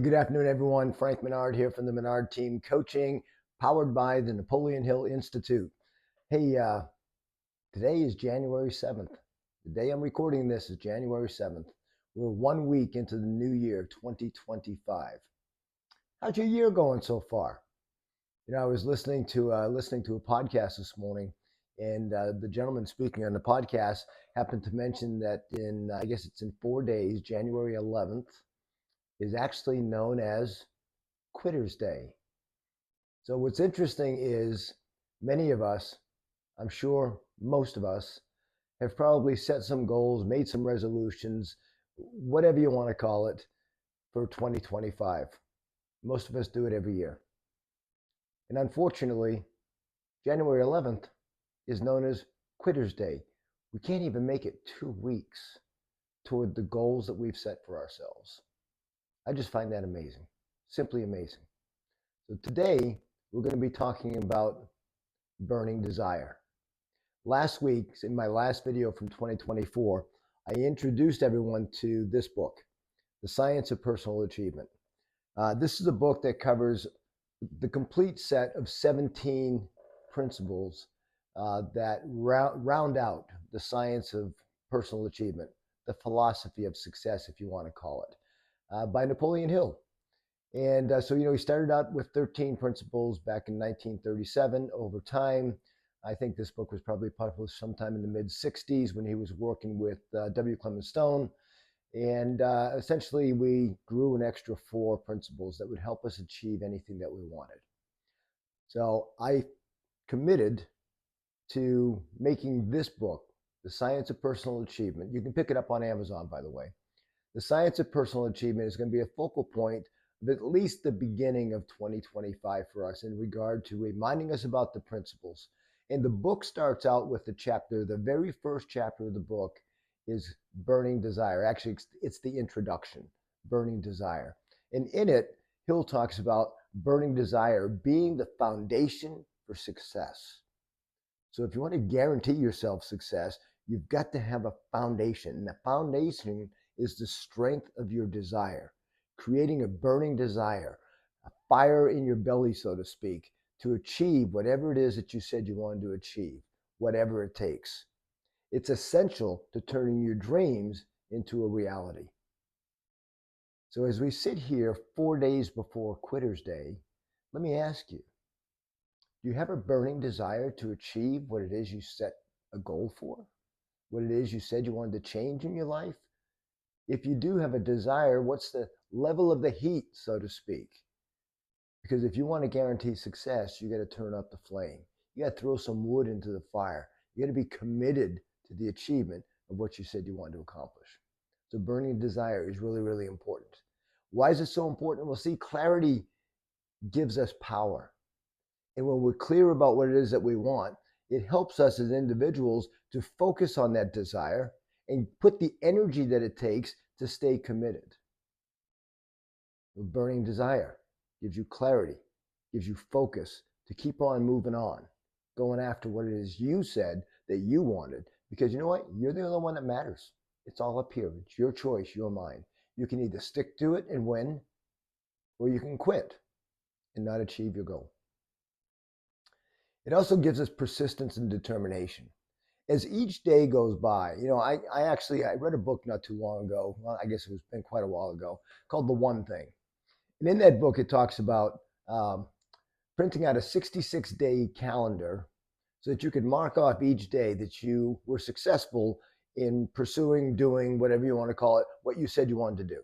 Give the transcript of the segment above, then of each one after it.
Good afternoon, everyone. Frank Menard here from the Menard Team Coaching, powered by the Napoleon Hill Institute. Hey, today is January 7th. The day I'm recording this is January 7th. We're 1 week into the new year, 2025. How's your year going so far? I was listening to a podcast this morning, and the gentleman speaking on the podcast happened to mention that I guess it's in 4 days, January 11th, is actually known as Quitter's Day. So what's interesting is many of us, I'm sure most of us, have probably set some goals, made some resolutions, whatever you want to call it, for 2025. Most of us do it every year. And unfortunately, January 11th is known as Quitter's Day. We can't even make it 2 weeks toward the goals that we've set for ourselves. I just find that amazing, simply amazing. So today, we're going to be talking about burning desire. Last week, in my last video from 2024, I introduced everyone to this book, The Science of Personal Achievement. This is a book that covers the complete set of 17 principles that round out the science of personal achievement, the philosophy of success, if you want to call it. By Napoleon Hill. And so he started out with 13 principles back in 1937. Over time, I think this book was probably published sometime in the mid-60s when he was working with W. Clement Stone. And essentially, we grew an extra 4 principles that would help us achieve anything that we wanted. So I committed to making this book, The Science of Personal Achievement. You can pick it up on Amazon, by the way. The Science of Personal Achievement is going to be a focal point of at least the beginning of 2025 for us in regard to reminding us about the principles. And the book starts out with the very first chapter of the book is Burning Desire. Actually, it's the introduction, Burning Desire. And in it, Hill talks about burning desire being the foundation for success. So if you want to guarantee yourself success, you've got to have a foundation. And the foundation is the strength of your desire, creating a burning desire, a fire in your belly, so to speak, to achieve whatever it is that you said you wanted to achieve, whatever it takes. It's essential to turning your dreams into a reality. So as we sit here 4 days before Quitter's Day, let me ask you, do you have a burning desire to achieve what it is you set a goal for? What it is you said you wanted to change in your life? If you do have a desire, what's the level of the heat, so to speak? Because if you want to guarantee success, you got to turn up the flame. You got to throw some wood into the fire. You got to be committed to the achievement of what you said you wanted to accomplish. So burning desire is really, really important. Why is it so important? Well, see, clarity gives us power. And when we're clear about what it is that we want, it helps us as individuals to focus on that desire and put the energy that it takes to stay committed. Burning desire gives you clarity, gives you focus to keep on moving on, going after what it is you said that you wanted. Because you know what? You're the only one that matters. It's all up here. It's your choice, your mind. You can either stick to it and win, or you can quit and not achieve your goal. It also gives us persistence and determination. As each day goes by, I read a book not too long ago. Well, I guess it's been quite a while ago, called The One Thing. And in that book, it talks about printing out a 66-day calendar so that you could mark off each day that you were successful in pursuing, doing, whatever you want to call it, what you said you wanted to do.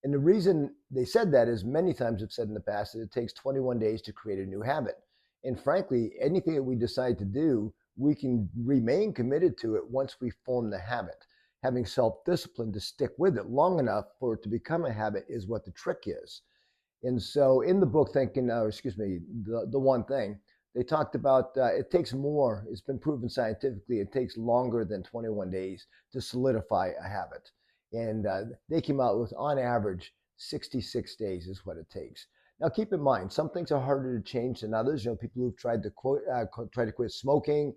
And the reason they said that is many times I've said in the past that it takes 21 days to create a new habit. And frankly, anything that we decide to do, we can remain committed to it once we form the habit. Having self-discipline to stick with it long enough for it to become a habit is what the trick is. And so in the book, The One Thing, they talked about it takes more. It's been proven scientifically. It takes longer than 21 days to solidify a habit. And they came out with, on average, 66 days is what it takes. Now, keep in mind, some things are harder to change than others. People who've tried to quit smoking,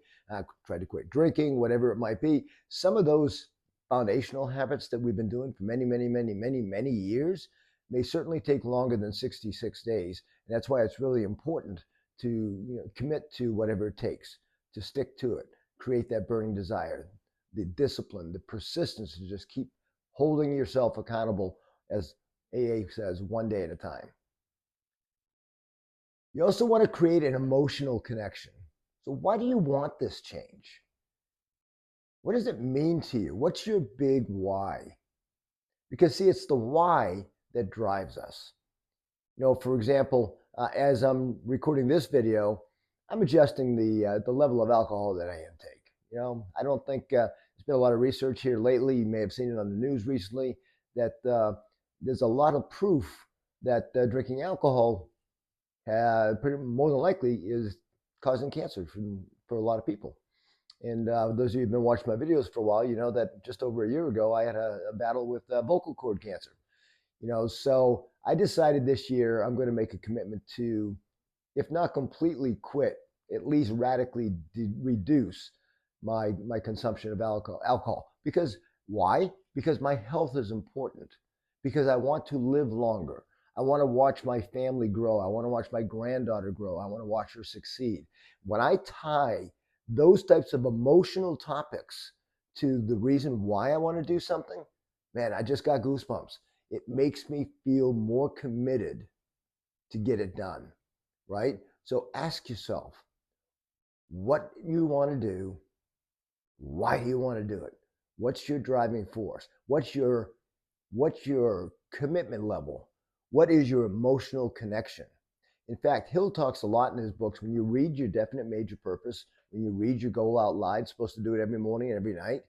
tried to quit drinking, whatever it might be. Some of those foundational habits that we've been doing for many, many, many, many, many years, may certainly take longer than 66 days. And that's why it's really important to commit to whatever it takes, to stick to it, create that burning desire, the discipline, the persistence to just keep holding yourself accountable, as AA says, one day at a time. You also want to create an emotional connection. So why do you want this change? What does it mean to you? What's your big why? Because see, it's the why that drives us. For example, as I'm recording this video, I'm adjusting the level of alcohol that I intake. I don't think there's been a lot of research here lately. You may have seen it on the news recently that there's a lot of proof that drinking alcohol more than likely is causing cancer for a lot of people. And those of you who've been watching my videos for a while, you know that just over a year ago, I had a battle with vocal cord cancer. So I decided this year I'm going to make a commitment to, if not completely quit, at least radically reduce my consumption of alcohol. Because why? Because my health is important. Because I want to live longer. I want to watch my family grow. I want to watch my granddaughter grow. I want to watch her succeed. When I tie those types of emotional topics to the reason why I want to do something, man, I just got goosebumps. It makes me feel more committed to get it done, right? So ask yourself what you want to do. Why do you want to do it? What's your driving force? What's your commitment level? What is your emotional connection? In fact, Hill talks a lot in his books. When you read your definite major purpose, when you read your goal out loud, supposed to do it every morning and every night,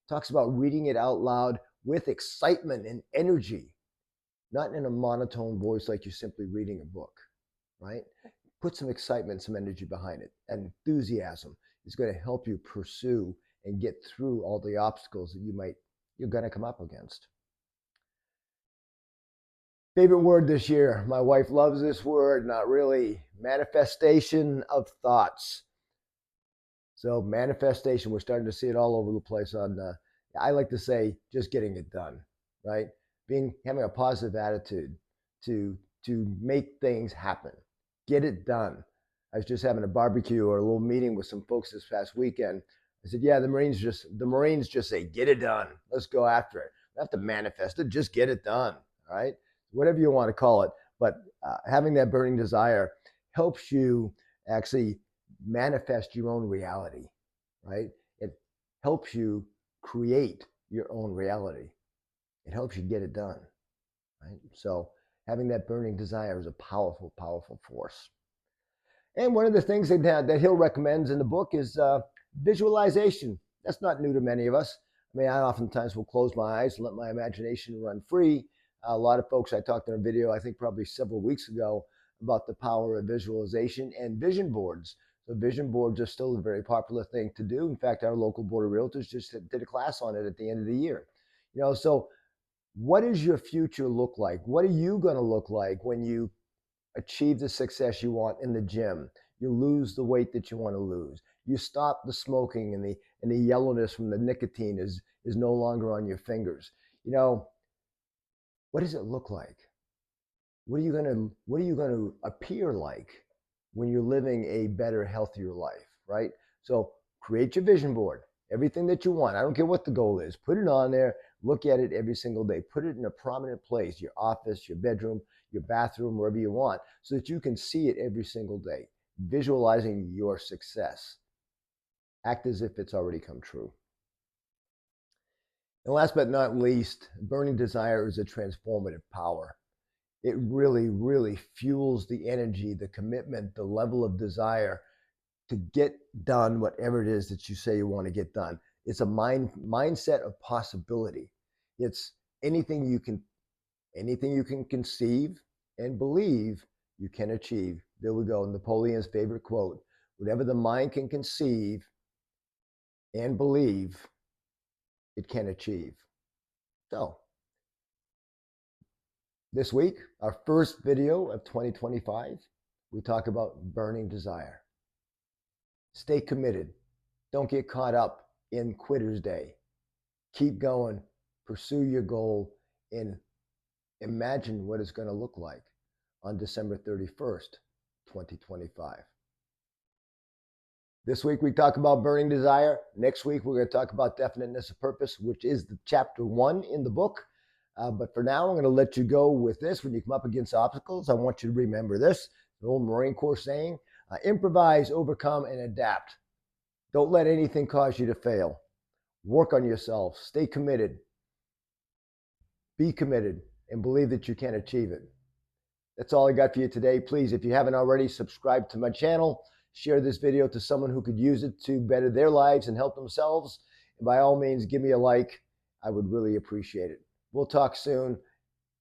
talks about reading it out loud with excitement and energy, not in a monotone voice like you're simply reading a book, right? Put some excitement, some energy behind it. And enthusiasm is going to help you pursue and get through all the obstacles that you're going to come up against. Favorite word this year. My wife loves this word, not really. Manifestation of thoughts. So manifestation, we're starting to see it all over the place. I like to say, just getting it done, right? Having a positive attitude to make things happen. Get it done. I was just having a barbecue or a little meeting with some folks this past weekend. I said, yeah, the Marines just say, get it done. Let's go after it. You have to manifest it. Just get it done. All right. Whatever you want to call it. But having that burning desire helps you actually manifest your own reality, right? It helps you create your own reality. It helps you get it done, right? So having that burning desire is a powerful, powerful force. And one of the things that Hill recommends in the book is visualization. That's not new to many of us. I mean, I oftentimes will close my eyes and let my imagination run free. A lot of folks I talked in a video, I think probably several weeks ago, about the power of visualization and vision boards. So vision boards are still a very popular thing to do. In fact, our local board of realtors just did a class on it at the end of the year. So what does your future look like? What are you going to look like when you achieve the success you want in the gym? You lose the weight that you want to lose. You stop the smoking, and the yellowness from the nicotine is no longer on your fingers. What does it look like? What are you going to appear like when you're living a better, healthier life, right? So create your vision board. Everything that you want. I don't care what the goal is. Put it on there. Look at it every single day. Put it in a prominent place, your office, your bedroom, your bathroom, wherever you want, so that you can see it every single day, visualizing your success. Act as if it's already come true. And last but not least, burning desire is a transformative power. It really, really fuels the energy, the commitment, the level of desire to get done whatever it is that you say you want to get done. It's a mindset of possibility. It's anything you can conceive and believe, you can achieve. There we go. Napoleon's favorite quote: whatever the mind can conceive and believe, it can achieve. So this week, our first video of 2025, we talk about burning desire. Stay committed. Don't get caught up in Quitter's Day. Keep going. Pursue your goal, and Imagine what it's going to look like on December 31st, 2025. This week we talk about burning desire. Next week we're going to talk about definiteness of purpose, which is the chapter 1 in the book. But for now, I'm going to let you go with this. When you come up against obstacles, I want you to remember this, the old Marine Corps saying, improvise, overcome, and adapt. Don't let anything cause you to fail. Work on yourself. Stay committed. Be committed and believe that you can achieve it. That's all I got for you today. Please, if you haven't already, subscribe to my channel. Share this video to someone who could use it to better their lives and help themselves. And by all means, give me a like. I would really appreciate it. We'll talk soon.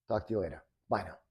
Talk to you later. Bye now.